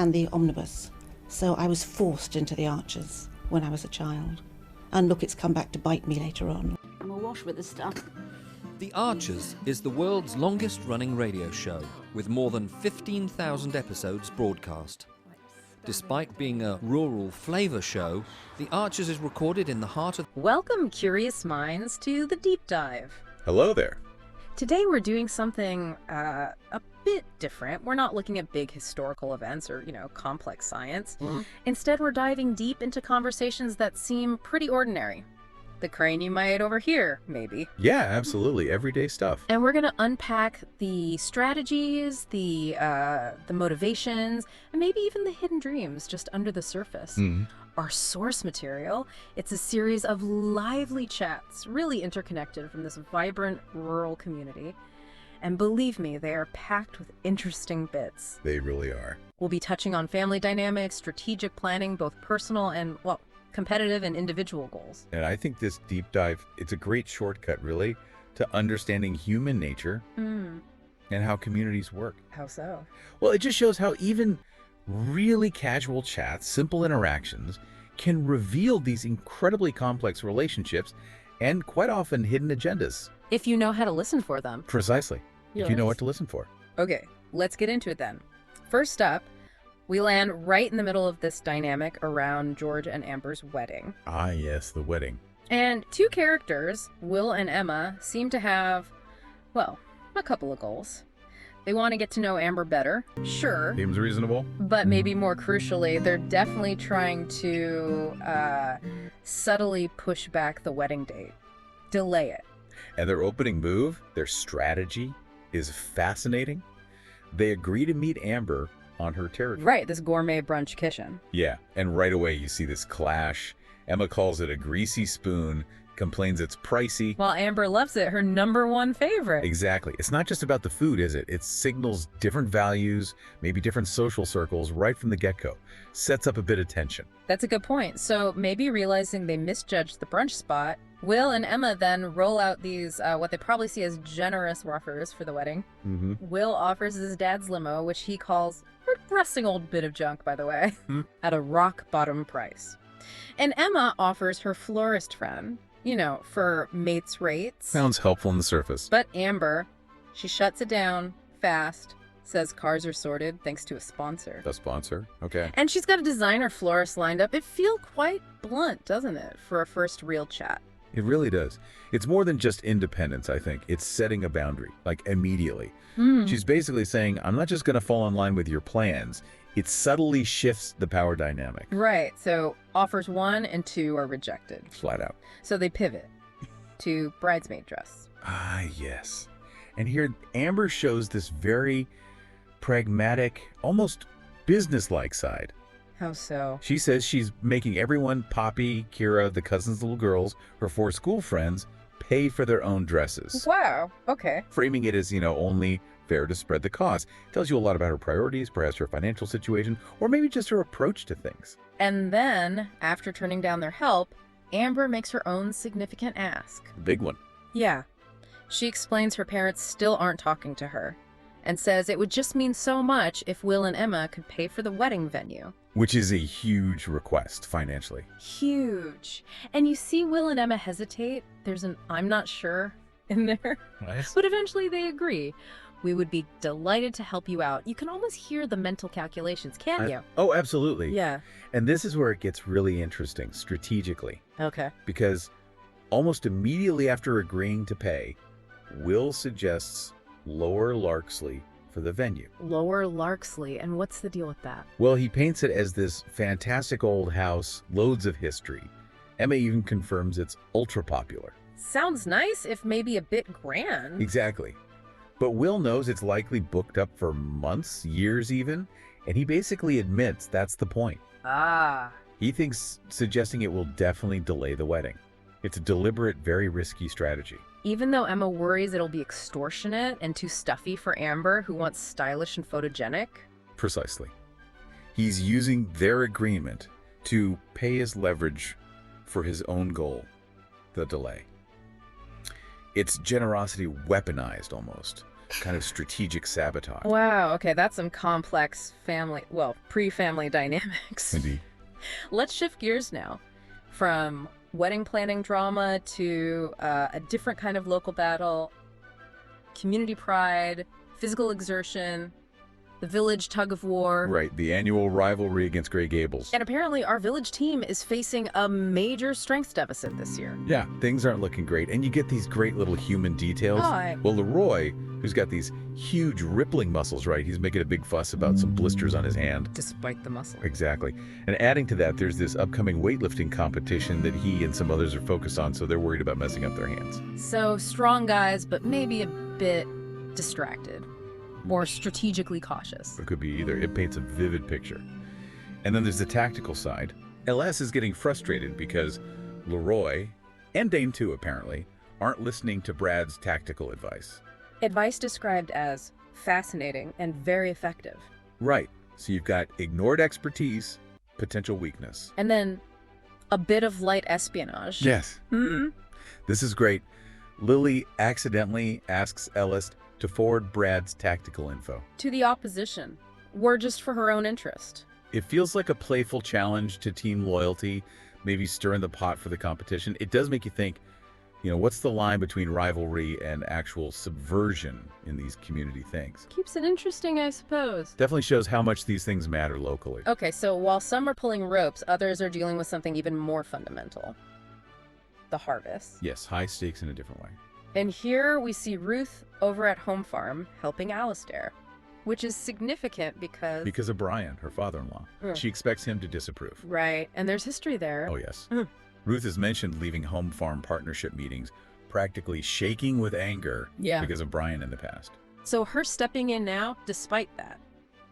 and the omnibus. So I was forced into the Archers when I was a child. And look, it's come back to bite me later on. I'm awash with this stuff. The Archers is the world's longest-running radio show, with more than 15,000 episodes broadcast. Despite being a rural flavour show, The Archers is recorded in the heart of... Welcome, curious minds, to the Deep Dive. Hello there. Today we're doing something a bit different. We're not looking at big historical events or, complex science. Instead, we're diving deep into conversations that seem pretty ordinary. The crane you might overhear, maybe. Yeah, absolutely. Everyday stuff. And we're going to unpack the strategies, the motivations, and maybe even the hidden dreams just under the surface. Our source material, it's a series of lively chats, really interconnected from this vibrant rural community. And believe me, they are packed with interesting bits. They really are. We'll be touching on family dynamics, strategic planning, both personal and, competitive and individual goals. And I think this deep dive, it's a great shortcut, really, to understanding human nature and how communities work. How so? Well, it just shows how even really casual chats, simple interactions, can reveal these incredibly complex relationships and quite often hidden agendas. If you know how to listen for them. Precisely. Yes. If you know what to listen for. Okay, let's get into it then. First up, we land right in the middle of this dynamic around George and Amber's wedding. Ah, yes, the wedding. And two characters, Will and Emma, seem to have, a couple of goals. They want to get to know Amber better, sure. Seems reasonable. But maybe more crucially, they're definitely trying to subtly push back the wedding date. Delay it. And their opening move, their strategy, is fascinating. They agree to meet Amber on her territory. Right, this gourmet brunch kitchen. Yeah, and right away you see this clash. Emma calls it a greasy spoon, complains it's pricey. While Amber loves it, her #1 favorite. Exactly. It's not just about the food, is it? It signals different values, maybe different social circles right from the get-go. Sets up a bit of tension. That's a good point. So maybe realizing they misjudged the brunch spot, Will and Emma then roll out these, what they probably see as generous offers for the wedding. Will offers his dad's limo, which he calls a depressing old bit of junk, by the way, at a rock-bottom price. And Emma offers her florist friend, for mates rates. Sounds helpful on the surface. But Amber, she shuts it down fast, says cars are sorted thanks to a sponsor. A sponsor? Okay. And she's got a designer florist lined up. It feels quite blunt, doesn't it, for a first real chat? It really does. It's more than just independence, I think. It's setting a boundary, like immediately. She's basically saying, I'm not just going to fall in line with your plans. It subtly shifts the power dynamic. Right. So offers 1 and 2 are rejected. Flat out. So they pivot to bridesmaid dress. Ah, yes. And here, Amber shows this very pragmatic, almost business-like side. How so? She says she's making everyone, Poppy, Kira, the cousins' little girls, her 4 school friends, pay for their own dresses. Wow. Okay. Framing it as, only fair to spread the cost. Tells you a lot about her priorities, perhaps her financial situation, or maybe just her approach to things. And then, after turning down their help, Amber makes her own significant ask. Big one. Yeah. She explains her parents still aren't talking to her, and says it would just mean so much if Will and Emma could pay for the wedding venue. Which is a huge request financially. Huge. And you see Will and Emma hesitate. There's an I'm not sure in there. Nice. But eventually they agree. We would be delighted to help you out. You can almost hear the mental calculations, can't you? Oh, absolutely. Yeah. And this is where it gets really interesting strategically. Okay. Because almost immediately after agreeing to pay, Will suggests Lower Larksley for the venue. Lower Larksley, and what's the deal with that? Well, he paints it as this fantastic old house, loads of history. Emma even confirms it's ultra popular. Sounds nice, if maybe a bit grand. Exactly. But Will knows it's likely booked up for months, years even, and he basically admits that's the point. Ah. He thinks suggesting it will definitely delay the wedding. It's a deliberate, very risky strategy. Even though Emma worries it'll be extortionate and too stuffy for Amber, who wants stylish and photogenic. Precisely. He's using their agreement to pay his leverage for his own goal, the delay. It's generosity weaponized almost. kind of strategic sabotage. Wow, okay, that's some complex pre-family dynamics. Indeed. Let's shift gears now from wedding planning drama to a different kind of local battle, community pride, physical exertion, the village tug-of-war. Right, the annual rivalry against Grey Gables. And apparently our village team is facing a major strength deficit this year. Yeah, things aren't looking great, and you get these great little human details. Oh, Well, Leroy, who's got these huge rippling muscles, right? He's making a big fuss about some blisters on his hand. Despite the muscle. Exactly. And adding to that, there's this upcoming weightlifting competition that he and some others are focused on, so they're worried about messing up their hands. So strong guys, but maybe a bit distracted. Or strategically cautious. It could be either. It paints a vivid picture. And then there's the tactical side. LS is getting frustrated because Leroy, and Dane too apparently, aren't listening to Brad's tactical advice. Advice described as fascinating and very effective. Right. So you've got ignored expertise, potential weakness. And then a bit of light espionage. Yes. Mm-hmm. This is great. Lily accidentally asks Ellis to forward Brad's tactical info. To the opposition. Or just for her own interest. It feels like a playful challenge to team loyalty, maybe stirring the pot for the competition. It does make you think, what's the line between rivalry and actual subversion in these community things? Keeps it interesting, I suppose. Definitely shows how much these things matter locally. Okay, so while some are pulling ropes, others are dealing with something even more fundamental. The harvest. Yes, high stakes in a different way. And here we see Ruth over at Home Farm helping Alistair, which is significant because... Because of Brian, her father-in-law. She expects him to disapprove. Right, and there's history there. Oh, yes. Ruth has mentioned leaving Home Farm partnership meetings, practically shaking with anger because of Brian in the past. So her stepping in now, despite that,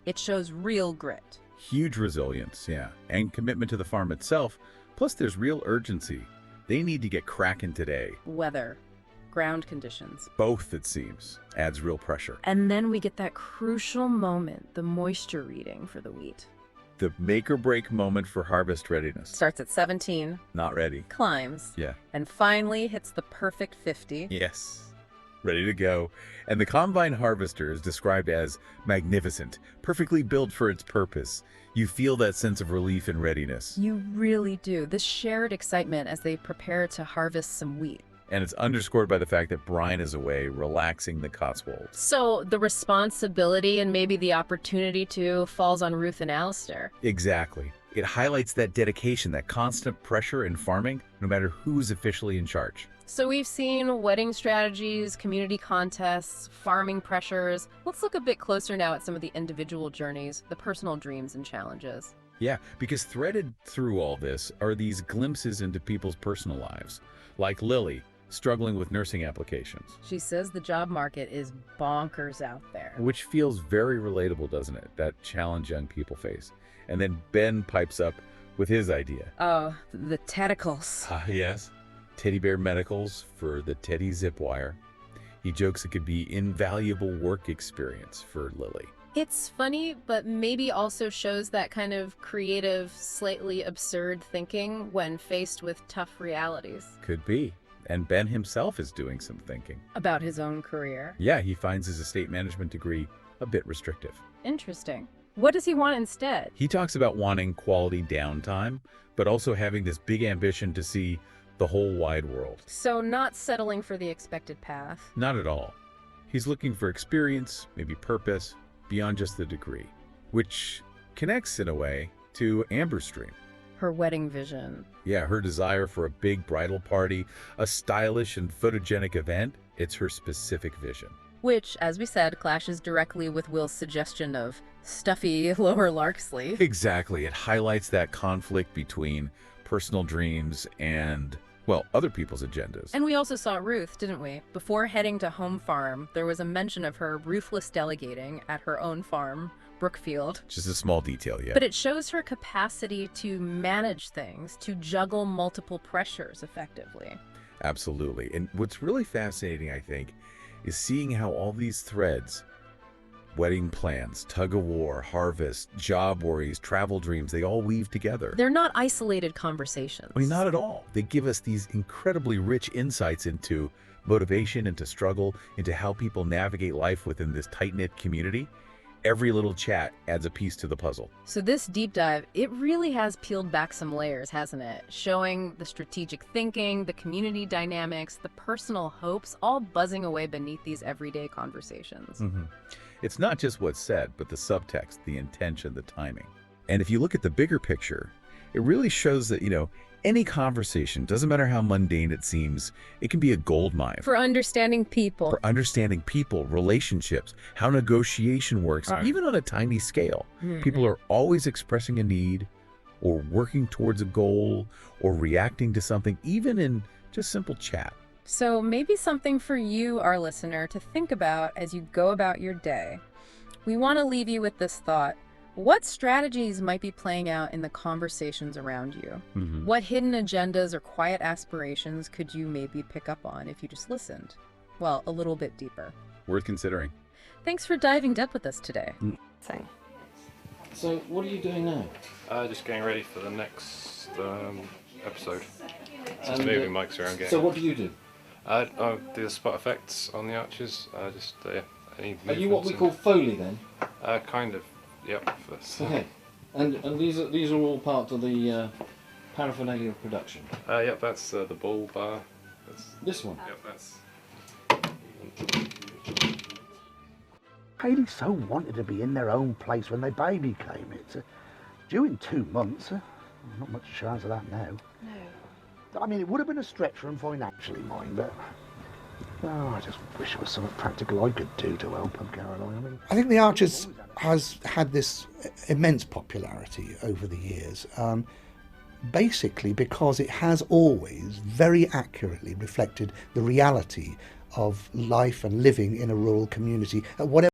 it shows real grit. Huge resilience, yeah, and commitment to the farm itself. Plus, there's real urgency. They need to get cracking today. Weather. Ground conditions. Both, it seems, adds real pressure. And then we get that crucial moment, the moisture reading for the wheat. The make or break moment for harvest readiness. Starts at 17. Not ready. Climbs. Yeah. And finally hits the perfect 50. Yes. Ready to go. And the combine harvester is described as magnificent, perfectly built for its purpose. You feel that sense of relief and readiness. You really do. This shared excitement as they prepare to harvest some wheat. And it's underscored by the fact that Brian is away, relaxing the Cotswolds. So the responsibility and maybe the opportunity to falls on Ruth and Alistair. Exactly. It highlights that dedication, that constant pressure in farming, no matter who's officially in charge. So we've seen wedding strategies, community contests, farming pressures. Let's look a bit closer now at some of the individual journeys, the personal dreams and challenges. Yeah, because threaded through all this are these glimpses into people's personal lives, like Lily, struggling with nursing applications. She says the job market is bonkers out there. Which feels very relatable, doesn't it? That challenge young people face. And then Ben pipes up with his idea. Oh, the tentacles. Ah, yes. Teddy bear medicals for the Teddy zip wire. He jokes it could be invaluable work experience for Lily. It's funny, but maybe also shows that kind of creative, slightly absurd thinking when faced with tough realities. Could be. And Ben himself is doing some thinking. About his own career. Yeah, he finds his estate management degree a bit restrictive. Interesting. What does he want instead? He talks about wanting quality downtime, but also having this big ambition to see the whole wide world. So not settling for the expected path. Not at all. He's looking for experience, maybe purpose, beyond just the degree, which connects in a way to Amber's dream. Her wedding vision. Yeah, her desire for a big bridal party, a stylish and photogenic event. It's her specific vision. Which, as we said, clashes directly with Will's suggestion of stuffy lower Larksley. Exactly. It highlights that conflict between personal dreams and, well, other people's agendas. And we also saw Ruth, didn't we? Before heading to Home Farm, there was a mention of her ruthless delegating at her own farm, Brookfield. Just a small detail, yeah. But it shows her capacity to manage things, to juggle multiple pressures effectively. Absolutely. And what's really fascinating, I think, is seeing how all these threads, wedding plans, tug-of-war, harvest, job worries, travel dreams, they all weave together. They're not isolated conversations. I mean, not at all. They give us these incredibly rich insights into motivation into struggle, into how people navigate life within this tight-knit community, every little chat adds a piece to the puzzle. So this deep dive, it really has peeled back some layers, hasn't it? Showing the strategic thinking, the community dynamics, the personal hopes, all buzzing away beneath these everyday conversations. It's not just what's said, but the subtext, the intention, the timing. And if you look at the bigger picture, it really shows that, any conversation, doesn't matter how mundane it seems, it can be a goldmine. For understanding people. For understanding people, relationships, how negotiation works, even on a tiny scale. People are always expressing a need, or working towards a goal, or reacting to something, even in just simple chat. So maybe something for you, our listener, to think about as you go about your day. We want to leave you with this thought. What strategies might be playing out in the conversations around you? What hidden agendas or quiet aspirations could you maybe pick up on if you just listened? Well, a little bit deeper. Worth considering. Thanks for diving deep with us today. So, what are you doing now? Just getting ready for the next episode. Just moving mics around. So, what do you do? I do the spot effects on the archers. Any Are you what we call Foley then? Kind of. Yep. Okay. And these are all part of the paraphernalia of production. Yep. That's the ball bar. This one. Yep. That's. Haley so wanted to be in their own place when their baby came. It's due in 2 months. Not much chance of that now. No. I mean, it would have been a stretch for them financially, mind, but I just wish there was something practical I could do to help them, Caroline. I think The Archers has had this immense popularity over the years, basically because it has always very accurately reflected the reality of life and living in a rural community at whatever